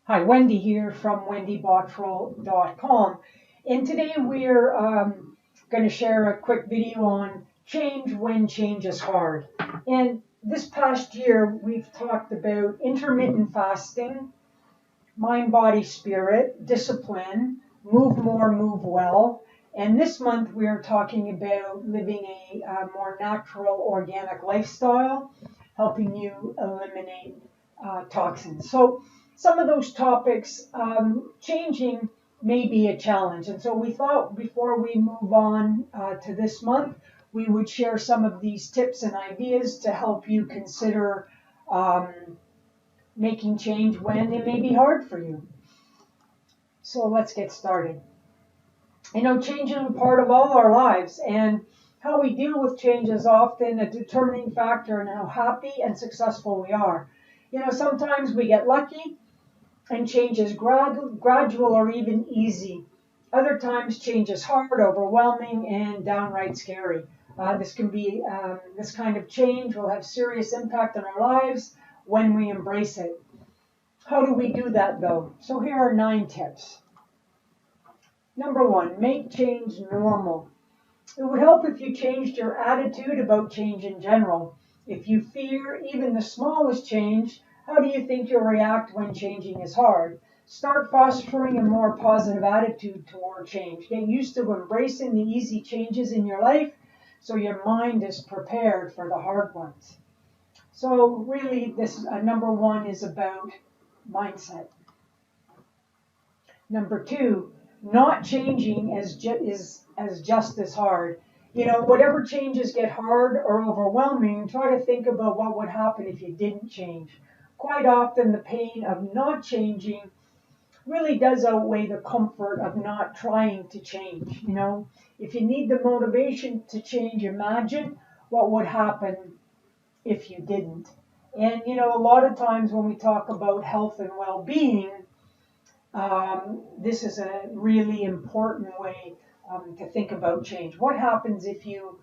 Hi, Wendy here from wendybottrell.com. And today we're going to share a quick video on change when change is hard. And this past year, we've talked about intermittent fasting, mind, body, spirit, discipline, move more, move well. And this month, we're talking about living a more natural, organic lifestyle, helping you eliminate toxins. So some of those topics, changing may be a challenge. And so we thought before we move on to this month, we would share some of these tips and ideas to help you consider um, making change when it may be hard for you. So let's get started. Change is a part of all our lives, and how we deal with change is often a determining factor in how happy and successful we are. Sometimes we get lucky and change is gradual or even easy. Other times change is hard, overwhelming, and downright scary. This kind of change will have serious impact on our lives when we embrace it. How do we do that though? So here are 9 tips. Number 1, make change normal. It would help if you changed your attitude about change in general. If you fear even the smallest change, how do you think you'll react when changing is hard? Start fostering a more positive attitude toward change. Get used to embracing the easy changes in your life so your mind is prepared for the hard ones. So really, this number 1 is about mindset. Number 2, not changing is just as hard. Whatever changes get hard or overwhelming, try to think about what would happen if you didn't change. Quite often, the pain of not changing really does outweigh the comfort of not trying to change. If you need the motivation to change, imagine what would happen if you didn't. And, a lot of times when we talk about health and well-being, this is a really important way to think about change. What happens if you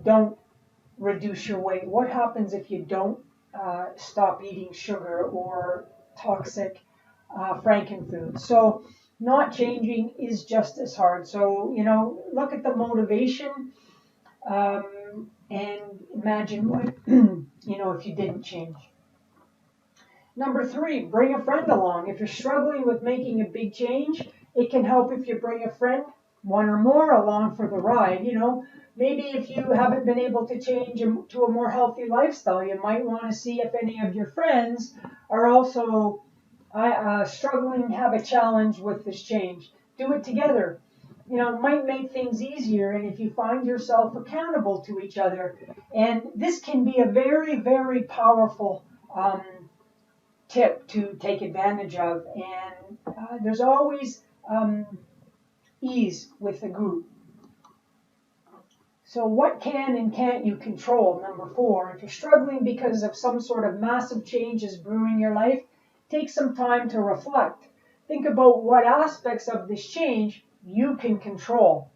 don't reduce your weight? What happens if you don't stop eating sugar or toxic frankenfood? So not changing is just as hard. So, look at the motivation and imagine what, if you didn't change. Number 3, bring a friend along. If you're struggling with making a big change, it can help if you bring a friend, 1 or more, along for the ride. Maybe if you haven't been able to change to a more healthy lifestyle, you might want to see if any of your friends are also struggling, have a challenge with this change. Do it together. It might make things easier, and if you find yourself accountable to each other. And this can be a very, very powerful tip to take advantage of, and there's always ease with the group. So what can and can't you control? Number 4, if you're struggling because of some sort of massive changes brewing your life, take some time to reflect. Think about what aspects of this change you can control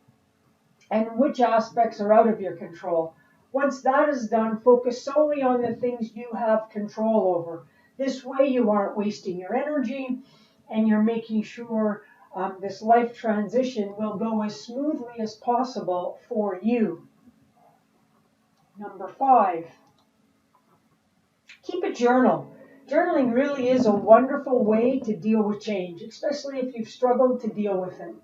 and which aspects are out of your control. Once that is done, focus solely on the things you have control over. This way you aren't wasting your energy and you're making sure this life transition will go as smoothly as possible for you. Number 5, keep a journal. Journaling really is a wonderful way to deal with change, especially if you've struggled to deal with it.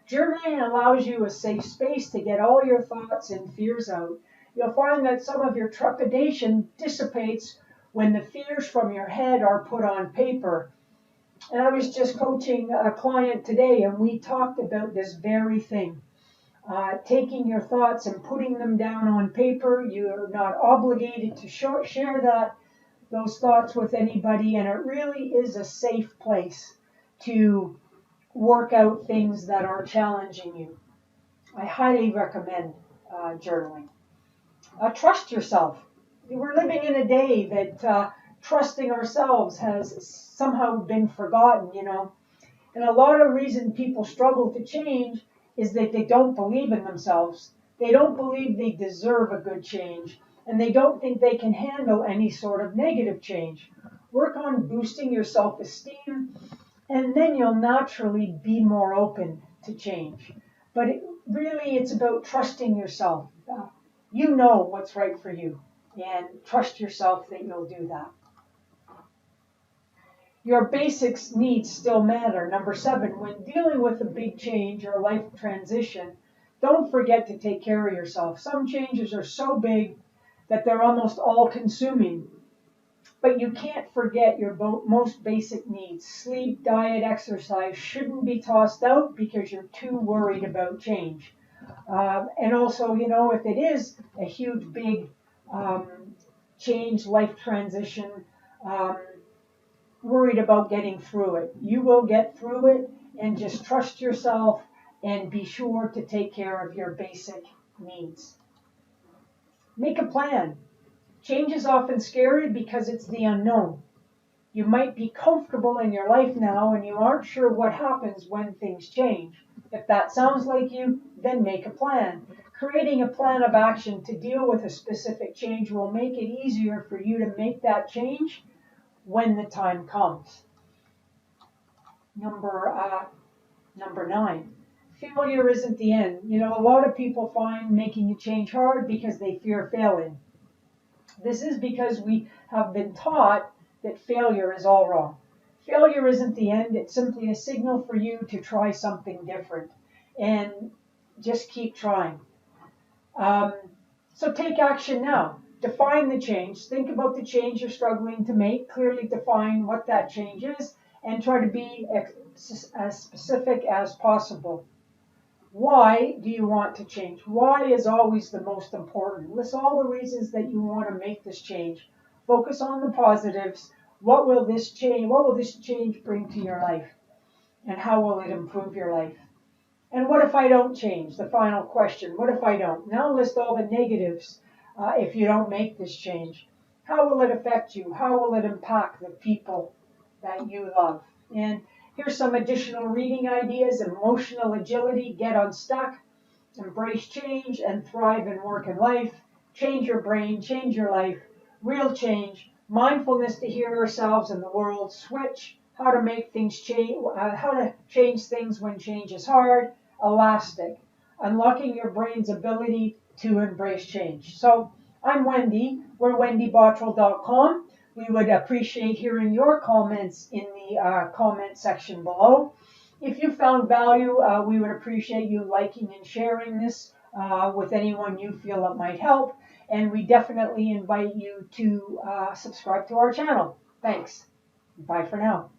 Journaling allows you a safe space to get all your thoughts and fears out. You'll find that some of your trepidation dissipates when the fears from your head are put on paper. And I was just coaching a client today, and we talked about this very thing. Taking your thoughts and putting them down on paper. You're not obligated to share those thoughts with anybody, and it really is a safe place to work out things that are challenging you. I highly recommend journaling. Trust yourself. We're living in a day that trusting ourselves has somehow been forgotten, And a lot of reason people struggle to change is that they don't believe in themselves. They don't believe they deserve a good change, and they don't think they can handle any sort of negative change. Work on boosting your self-esteem, and then you'll naturally be more open to change. But really, it's about trusting yourself. You know what's right for you, and trust yourself that you'll do that. Your basics needs still matter. Number 7, when dealing with a big change or life transition, don't forget to take care of yourself. Some changes are so big that they're almost all-consuming. But you can't forget your most basic needs. Sleep, diet, exercise shouldn't be tossed out because you're too worried about change. And also, if it is a huge, big change, life transition, um, worried about getting through it. You will get through it, and just trust yourself and be sure to take care of your basic needs. Make a plan. Change is often scary because it's the unknown. You might be comfortable in your life now and you aren't sure what happens when things change. If that sounds like you, then make a plan. Creating a plan of action to deal with a specific change will make it easier for you to make that change when the time comes. Number 9. Failure isn't the end. A lot of people find making a change hard because they fear failing. This is because we have been taught that failure is all wrong. Failure isn't the end. It's simply a signal for you to try something different. And just keep trying. So take action now. Define the change. Think about the change you're struggling to make. Clearly define what that change is and try to be as specific as possible. Why do you want to change? Why is always the most important. List all the reasons that you want to make this change. Focus on the positives. What will this change bring to your life? And how will it improve your life? And what if I don't change? The final question. What if I don't? Now list all the negatives if you don't make this change. How will it affect you? How will it impact the people that you love? And here's some additional reading ideas. Emotional agility, get unstuck, embrace change, and thrive in work and life. Change your brain, change your life, real change, mindfulness to hear ourselves and the world, switch, how to make things change, how to change things when change is hard, elastic, unlocking your brain's ability to embrace change. So I'm Wendy. We're wendybottrell.com. We would appreciate hearing your comments in the comment section below. If you found value, we would appreciate you liking and sharing this with anyone you feel it might help. And we definitely invite you to subscribe to our channel. Thanks. Bye for now.